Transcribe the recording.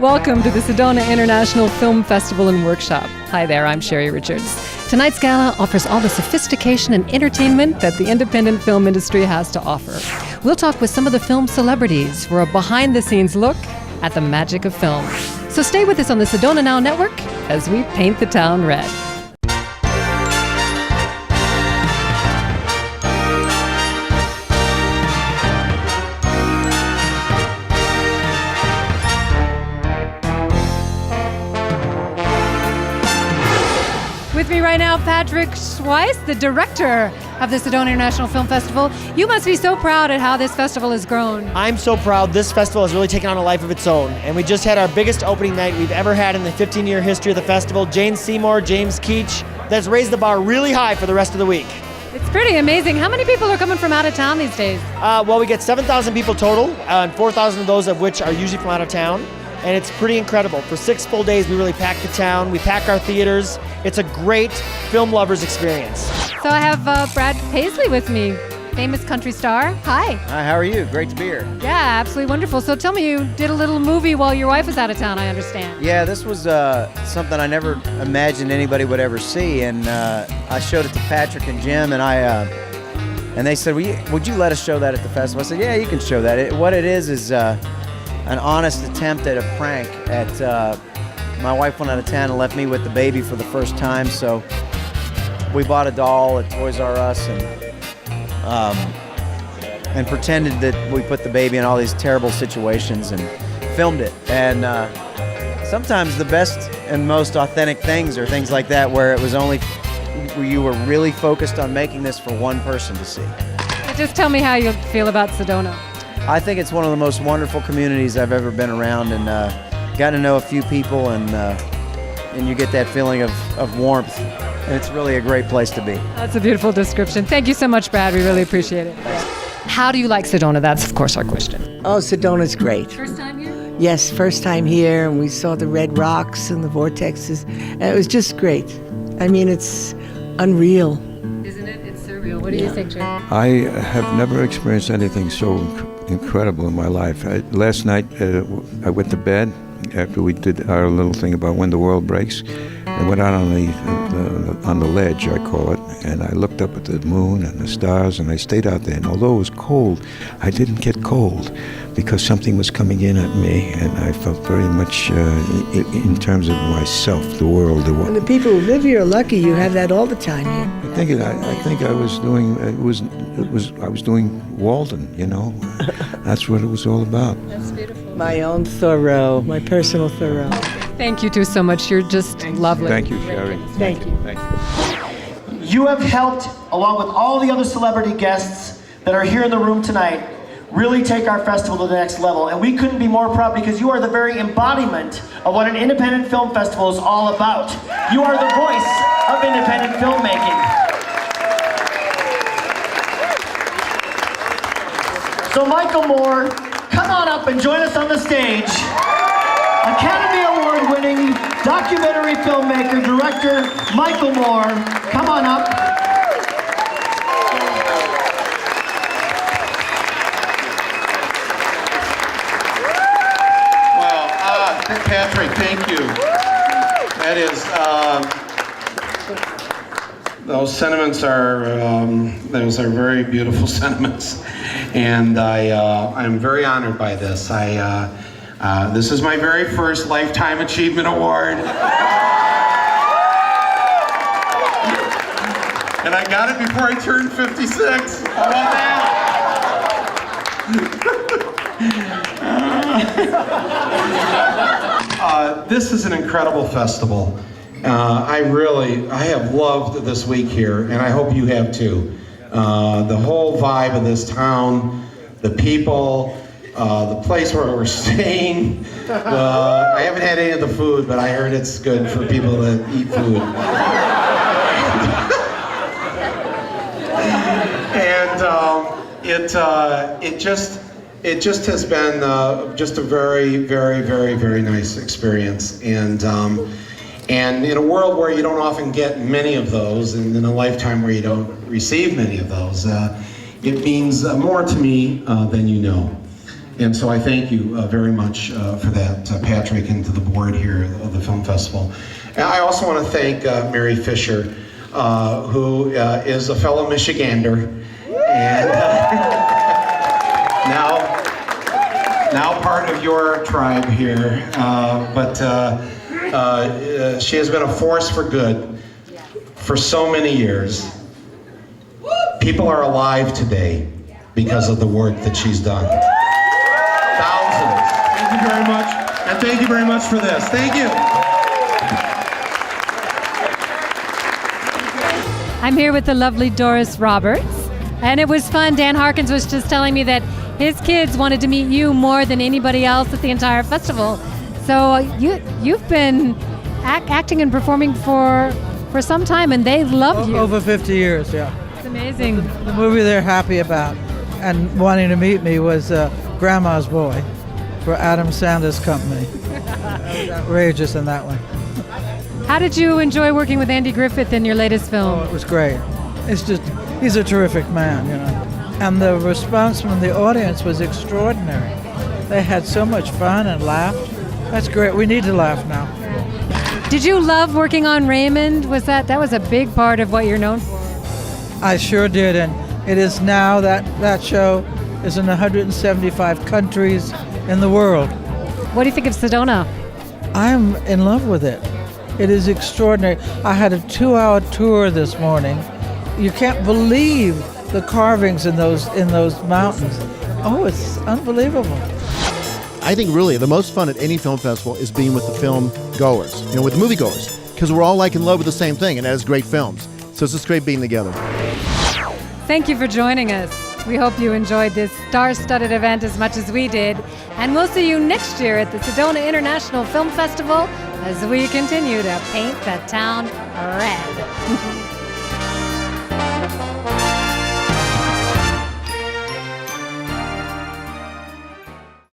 Welcome to the Sedona International Film Festival and Workshop. Hi there, I'm Sherry Richards. Tonight's gala offers all the sophistication and entertainment that the independent film industry has to offer. We'll talk with some of the film celebrities for a behind-the-scenes look at the magic of film. So stay with us on the Sedona Now Network as we paint the town red. With me right now, Patrick Schweiss, the director of the Sedona International Film Festival. You must be so proud at how this festival has grown. I'm so proud. This festival has really taken on a life of its own. And we just had our biggest opening night we've ever had in the 15-year history of the festival. Jane Seymour, James Keach, that's raised the bar really high for the rest of the week. It's pretty amazing. How many people are coming from out of town these days? Well, we get 7,000 people total, and 4,000 of those of which are usually from out of town. And it's pretty incredible. For 6 full days, we really pack the town. We pack our theaters. It's a great film lovers experience. So I have Brad Paisley with me, famous country star. Hi. Hi, how are you? Great to be here. Yeah, absolutely wonderful. So tell me, you did a little movie while your wife was out of town, I understand. Yeah, this was something I never imagined anybody would ever see, and I showed it to Patrick and Jim, and they said, would you let us show that at the festival? I said, yeah, you can show that. What it is an honest attempt at a prank. My wife went out of town and left me with the baby for the first time, so we bought a doll at Toys R Us and pretended that we put the baby in all these terrible situations and filmed it. And sometimes the best and most authentic things are things like that, where you were really focused on making this for one person to see. Just tell me how you feel about Sedona. I think it's one of the most wonderful communities I've ever been around, and got to know a few people, and you get that feeling of warmth, and it's really a great place to be. That's a beautiful description. Thank you so much, Brad. We really appreciate it. How do you like Sedona? That's, of course, our question. Oh, Sedona's great. First time here? Yes, first time here, and we saw the red rocks and the vortexes, and it was just great. I mean, it's unreal. Isn't it? It's surreal. What do you think, Jay? I have never experienced anything so incredible in my life. Last night, I went to bed after we did our little thing about when the world breaks. I went out on the ledge, I call it, and I looked up at the moon and the stars, and I stayed out there. And although it was cold, I didn't get cold because something was coming in at me, and I felt very much in terms of myself, the world. And the people who live here are lucky. You have that all the time here. I think I was doing I was doing Walden, you know. That's what it was all about. That's beautiful. My own Thoreau, my personal Thoreau. Thank you two so much. You're just lovely. Thank you, Sherry. Thank you. Thank you. You have helped, along with all the other celebrity guests that are here in the room tonight, really take our festival to the next level. And we couldn't be more proud because you are the very embodiment of what an independent film festival is all about. You are the voice of independent filmmaking. So Michael Moore, come on up and join us on the stage. Academy Award-winning documentary filmmaker, director Michael Moore, come on up. Wow, Patrick, thank you. That is, those sentiments those are very beautiful sentiments, and I'm very honored by this. This is my very first Lifetime Achievement Award. And I got it before I turned 56. How about that? This is an incredible festival. I have loved this week here, and I hope you have too. The whole vibe of this town, the people, the place where we're staying. I haven't had any of the food, but I heard it's good for people that eat food. And it just has been just a very, very, very, very nice experience. And in a world where you don't often get many of those, and in a lifetime where you don't receive many of those, it means more to me than you know. And so I thank you very much for that, Patrick, and to the board here of the Film Festival. And I also want to thank Mary Fisher, who is a fellow Michigander, and now part of your tribe here. But she has been a force for good for so many years. People are alive today because of the work that she's done. Thousands. Thank you very much. And thank you very much for this. Thank you. I'm here with the lovely Doris Roberts, and it was fun. Dan Harkins was just telling me that his kids wanted to meet you more than anybody else at the entire festival. So you've been acting and performing for some time, and they love you. Over 50 years, yeah. It's amazing. The movie they're happy about and wanting to meet me was Grandma's Boy for Adam Sandler's company. That was outrageous in that one. How did you enjoy working with Andy Griffith in your latest film? Oh, it was great. It's just, he's a terrific man, you know. And the response from the audience was extraordinary. They had so much fun and laughed. That's great. We need to laugh now. Did you love working on Raymond? That was a big part of what you're known for? I sure did, and it is now that show is in 175 countries in the world. What do you think of Sedona? I'm in love with it. It is extraordinary. I had a 2-hour tour this morning. You can't believe the carvings in those mountains. Oh, it's unbelievable. I think really the most fun at any film festival is being with the film goers, with the movie goers, because we're all like in love with the same thing, and that is great films. So it's just great being together. Thank you for joining us. We hope you enjoyed this star-studded event as much as we did, and we'll see you next year at the Sedona International Film Festival as we continue to paint the town red.